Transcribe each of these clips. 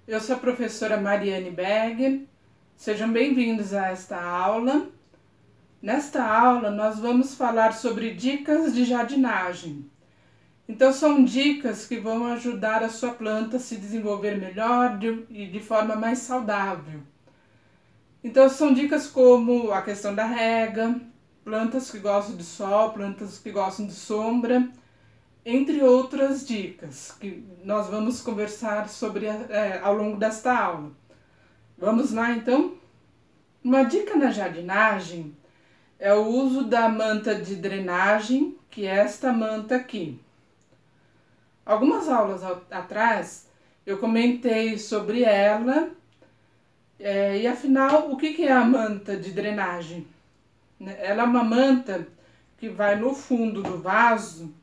Eu sou a professora Mariane Berger, sejam bem-vindos a esta aula. Nesta aula nós vamos falar sobre dicas de jardinagem. Então são dicas que vão ajudar a sua planta a se desenvolver melhor e de forma mais saudável. Então são dicas como a questão da rega, plantas que gostam de sol, plantas que gostam de sombra, entre outras dicas que nós vamos conversar sobre ao longo desta aula. Vamos lá então? Uma dica na jardinagem é o uso da manta de drenagem, que é esta manta aqui. Algumas aulas atrás eu comentei sobre ela e afinal o que é a manta de drenagem? Ela é uma manta que vai no fundo do vaso,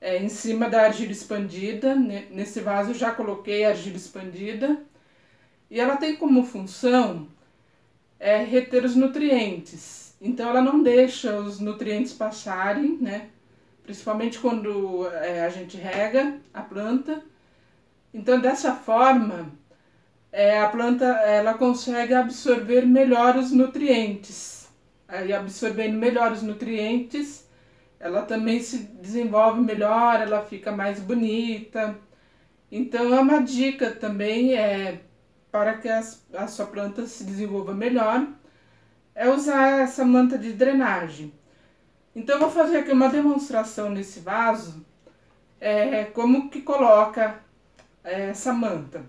em cima da argila expandida. Nesse vaso eu já coloquei a argila expandida e ela tem como função reter os nutrientes. Então ela não deixa os nutrientes passarem, né? Principalmente quando a gente rega a planta. Então dessa forma a planta ela consegue absorver melhor os nutrientes. Aí absorvendo melhor os nutrientes, ela também se desenvolve melhor, ela fica mais bonita. Então é uma dica também para que a sua planta se desenvolva melhor, é usar essa manta de drenagem. Então eu vou fazer aqui uma demonstração nesse vaso, como que coloca essa manta.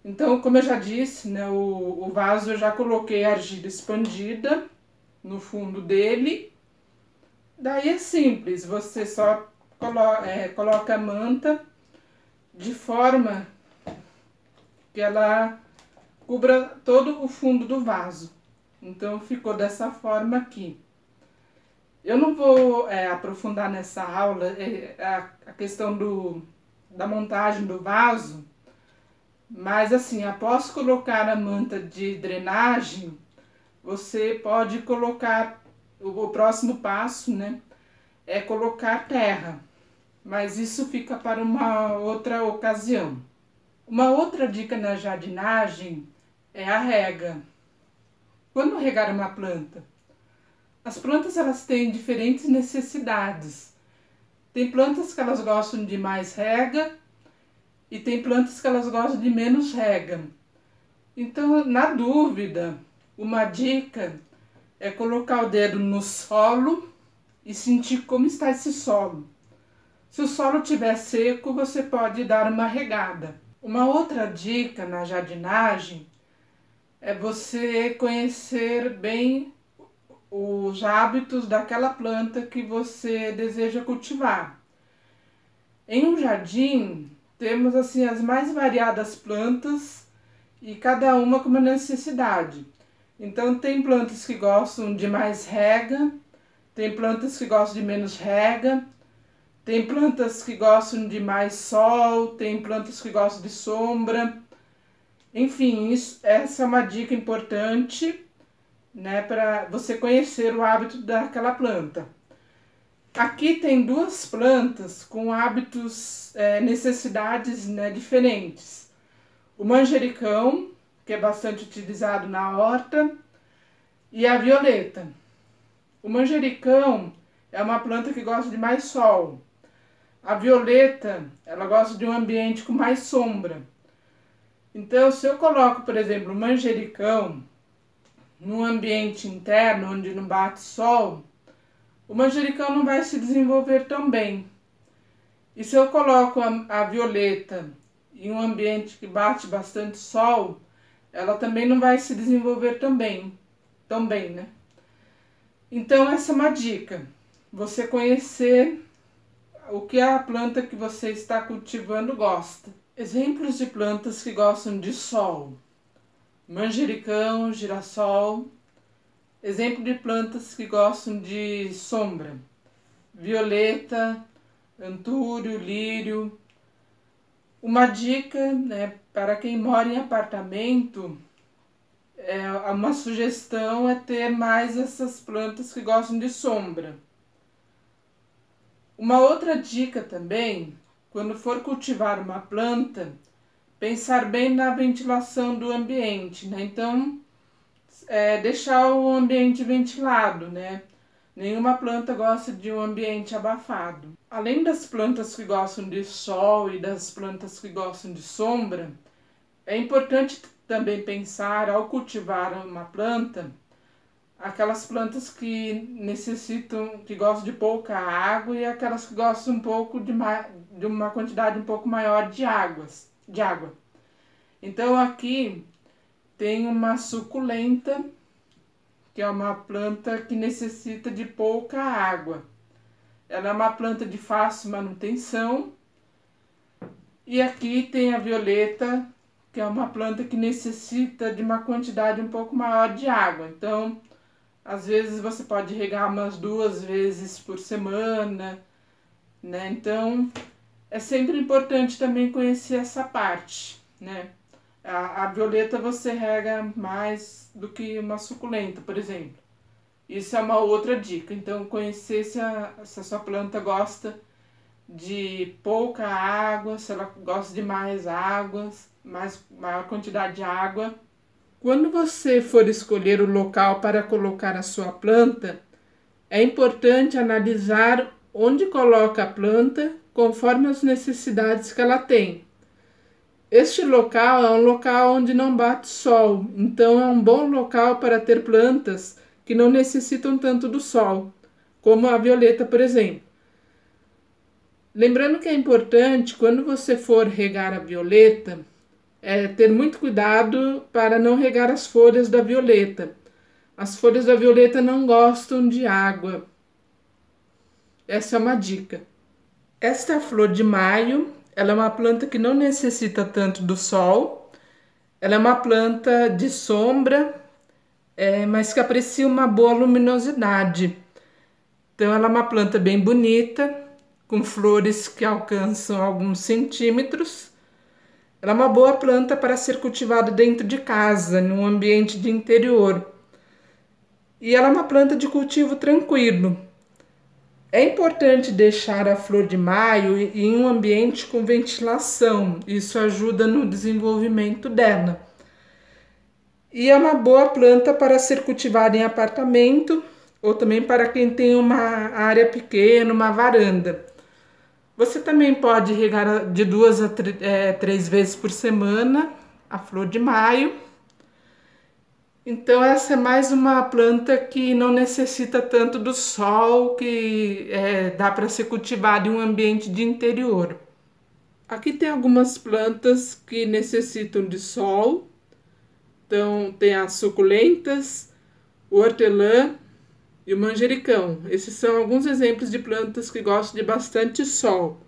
Então, como eu já disse, né, o vaso eu já coloquei a argila expandida no fundo dele. Daí é simples, você só coloca a manta de forma que ela cubra todo o fundo do vaso. Então ficou dessa forma aqui. Eu não vou aprofundar nessa aula a questão da montagem do vaso, mas assim, após colocar a manta de drenagem, você pode colocar. O próximo passo, né, é colocar terra, mas isso fica para uma outra ocasião. Uma outra dica na jardinagem é a rega. Quando regar uma planta? As plantas elas têm diferentes necessidades. Tem plantas que elas gostam de mais rega e tem plantas que elas gostam de menos rega. Então, na dúvida, uma dica é colocar o dedo no solo e sentir como está esse solo. Se o solo estiver seco, você pode dar uma regada. Uma outra dica na jardinagem é você conhecer bem os hábitos daquela planta que você deseja cultivar. Em um jardim, temos assim as mais variadas plantas e cada uma com uma necessidade. Então tem plantas que gostam de mais rega, tem plantas que gostam de menos rega, tem plantas que gostam de mais sol, tem plantas que gostam de sombra. Enfim, essa é uma dica importante, né, para você conhecer o hábito daquela planta. Aqui tem duas plantas com hábitos, necessidades, né, diferentes. O manjericão, que é bastante utilizado na horta, e a violeta. O manjericão é uma planta que gosta de mais sol. A violeta, ela gosta de um ambiente com mais sombra. Então, se eu coloco, por exemplo, o manjericão num ambiente interno, onde não bate sol, o manjericão não vai se desenvolver tão bem. E se eu coloco a violeta em um ambiente que bate bastante sol, ela também não vai se desenvolver tão bem, né? Então essa é uma dica, você conhecer o que a planta que você está cultivando gosta. Exemplos de plantas que gostam de sol: manjericão, girassol. Exemplo de plantas que gostam de sombra: violeta, antúrio, lírio. Uma dica, né, para quem mora em apartamento, uma sugestão é ter mais essas plantas que gostam de sombra. Uma outra dica também, quando for cultivar uma planta, pensar bem na ventilação do ambiente, né? Então, deixar o ambiente ventilado, né? Nenhuma planta gosta de um ambiente abafado. Além das plantas que gostam de sol e das plantas que gostam de sombra, é importante também pensar, ao cultivar uma planta, aquelas plantas que necessitam, que gostam de pouca água e aquelas que gostam um pouco de uma quantidade um pouco maior de água. Então aqui tem uma suculenta, que é uma planta que necessita de pouca água. Ela é uma planta de fácil manutenção. E aqui tem a violeta, que é uma planta que necessita de uma quantidade um pouco maior de água. Então, às vezes você pode regar umas 2 vezes por semana, né? Então, é sempre importante também conhecer essa parte, né? A violeta você rega mais do que uma suculenta, por exemplo. Isso é uma outra dica. Então, conhecer se a sua planta gosta de pouca água, se ela gosta de mais águas, maior quantidade de água. Quando você for escolher o local para colocar a sua planta, é importante analisar onde coloca a planta conforme as necessidades que ela tem. Este local é um local onde não bate sol, então é um bom local para ter plantas que não necessitam tanto do sol, como a violeta, por exemplo. Lembrando que é importante, quando você for regar a violeta, ter muito cuidado para não regar as folhas da violeta. As folhas da violeta não gostam de água. Essa é uma dica. Esta é a flor de maio. Ela é uma planta que não necessita tanto do sol. Ela é uma planta de sombra, mas que aprecia uma boa luminosidade. Então, ela é uma planta bem bonita, com flores que alcançam alguns centímetros. Ela é uma boa planta para ser cultivada dentro de casa, num ambiente de interior. E ela é uma planta de cultivo tranquilo. É importante deixar a flor de maio em um ambiente com ventilação. Isso ajuda no desenvolvimento dela. E é uma boa planta para ser cultivada em apartamento ou também para quem tem uma área pequena, uma varanda. Você também pode regar de 2 a 3 vezes por semana a flor de maio. Então essa é mais uma planta que não necessita tanto do sol, que dá para ser cultivada em um ambiente de interior. Aqui tem algumas plantas que necessitam de sol. Então tem as suculentas, o hortelã e o manjericão. Esses são alguns exemplos de plantas que gostam de bastante sol.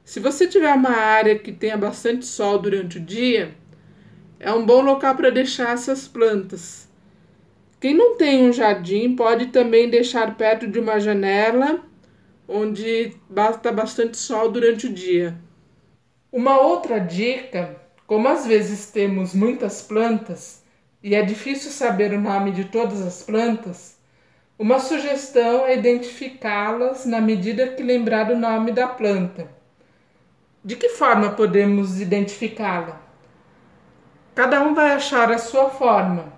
Se você tiver uma área que tenha bastante sol durante o dia, é um bom local para deixar essas plantas. Quem não tem um jardim pode também deixar perto de uma janela onde bata bastante sol durante o dia. Uma outra dica, como às vezes temos muitas plantas e é difícil saber o nome de todas as plantas, uma sugestão é identificá-las na medida que lembrar o nome da planta. De que forma podemos identificá-la? Cada um vai achar a sua forma.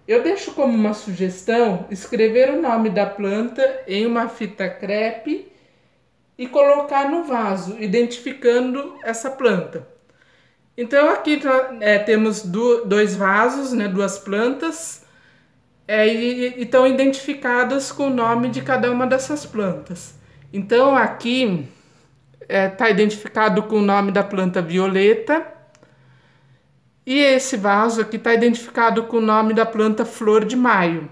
Eu deixo como uma sugestão escrever o nome da planta em uma fita crepe e colocar no vaso, identificando essa planta. Então aqui temos 2 vasos, né, 2 plantas, e estão identificadas com o nome de cada uma dessas plantas. Então aqui está identificado com o nome da planta violeta. E esse vaso aqui está identificado com o nome da planta flor de maio.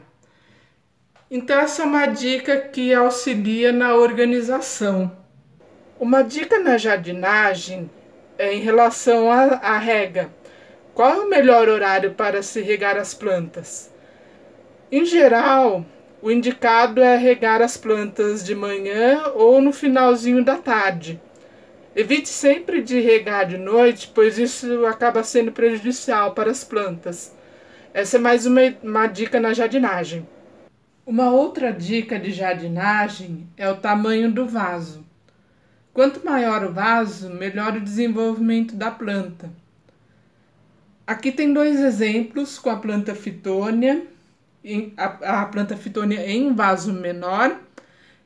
Então essa é uma dica que auxilia na organização. Uma dica na jardinagem é em relação à rega. Qual é o melhor horário para se regar as plantas? Em geral, o indicado é regar as plantas de manhã ou no finalzinho da tarde. Evite sempre de regar de noite, pois isso acaba sendo prejudicial para as plantas. Essa é mais uma dica na jardinagem. Uma outra dica de jardinagem é o tamanho do vaso. Quanto maior o vaso, melhor o desenvolvimento da planta. Aqui tem dois exemplos com a planta Fitônia, a planta Fitônia em um vaso menor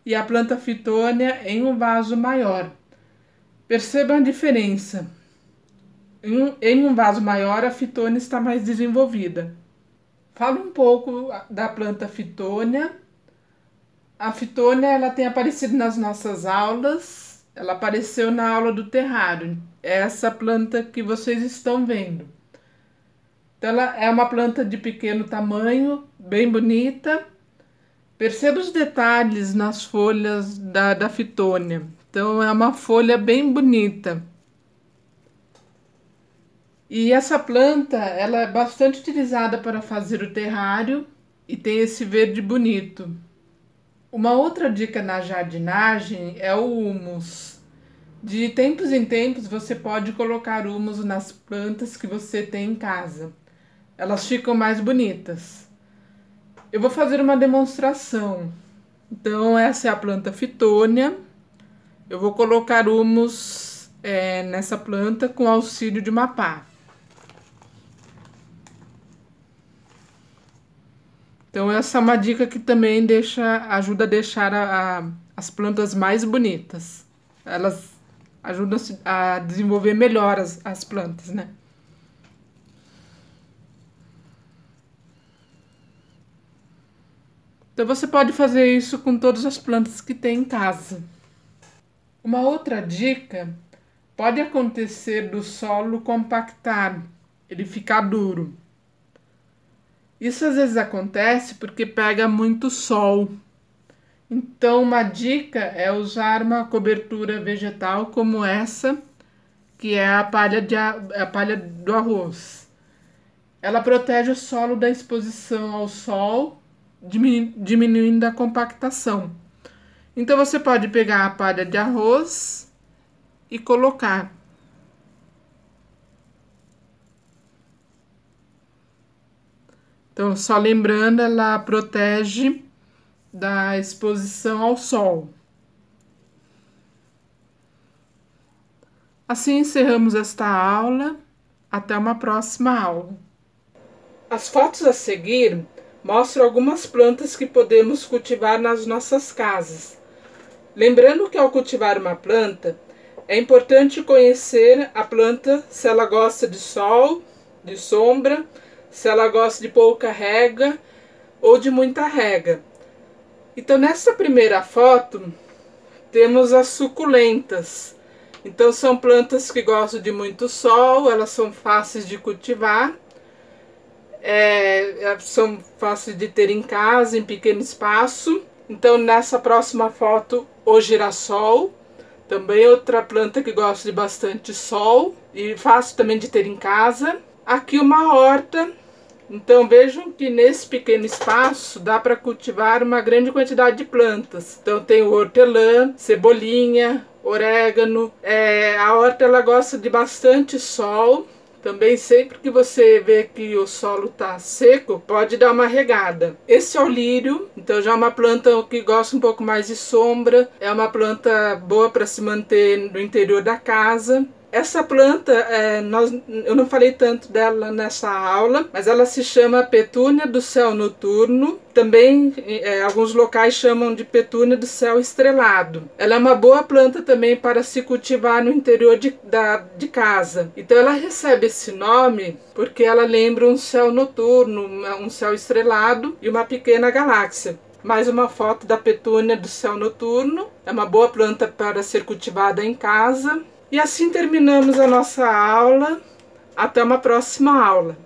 e a planta Fitônia em um vaso maior. Perceba a diferença. Em um vaso maior, a Fitônia está mais desenvolvida. Falo um pouco da planta Fitônia. A Fitônia, ela tem aparecido nas nossas aulas. Ela apareceu na aula do terrário. É essa planta que vocês estão vendo. Então, ela é uma planta de pequeno tamanho, bem bonita. Perceba os detalhes nas folhas da Fitônia. Então, é uma folha bem bonita. E essa planta, ela é bastante utilizada para fazer o terrário e tem esse verde bonito. Uma outra dica na jardinagem é o humus. De tempos em tempos você pode colocar humus nas plantas que você tem em casa. Elas ficam mais bonitas. Eu vou fazer uma demonstração. Então essa é a planta Fitônia. Eu vou colocar humus nessa planta com auxílio de uma pá. Então essa é uma dica que também ajuda a deixar as plantas mais bonitas. Elas ajudam a desenvolver melhor as plantas, né? Então você pode fazer isso com todas as plantas que tem em casa. Uma outra dica, pode acontecer do solo compactar, ele ficar duro. Isso às vezes acontece porque pega muito sol. Então, uma dica é usar uma cobertura vegetal como essa, que é a palha do arroz. Ela protege o solo da exposição ao sol, diminuindo a compactação. Então, você pode pegar a palha de arroz e colocar. Então, só lembrando, ela protege da exposição ao sol. Assim encerramos esta aula. Até uma próxima aula. As fotos a seguir mostram algumas plantas que podemos cultivar nas nossas casas. Lembrando que ao cultivar uma planta, é importante conhecer a planta, se ela gosta de sol, de sombra, se ela gosta de pouca rega ou de muita rega. Então, nessa primeira foto, temos as suculentas. Então, são plantas que gostam de muito sol, elas são fáceis de cultivar, são fáceis de ter em casa, em pequeno espaço. Então, nessa próxima foto, o girassol, também outra planta que gosta de bastante sol e fácil também de ter em casa. Aqui uma horta. Então vejam que nesse pequeno espaço dá para cultivar uma grande quantidade de plantas. Então tem o hortelã, cebolinha, orégano. A horta ela gosta de bastante sol. Também sempre que você vê que o solo está seco, pode dar uma regada. Esse é o lírio, então já é uma planta que gosta um pouco mais de sombra. É uma planta boa para se manter no interior da casa. Essa planta, eu não falei tanto dela nessa aula, mas ela se chama petúnia do céu noturno. Também, alguns locais chamam de petúnia do céu estrelado. Ela é uma boa planta também para se cultivar no interior de casa. Então ela recebe esse nome porque ela lembra um céu noturno, um céu estrelado e uma pequena galáxia. Mais uma foto da petúnia do céu noturno. É uma boa planta para ser cultivada em casa. E assim terminamos a nossa aula. Até uma próxima aula.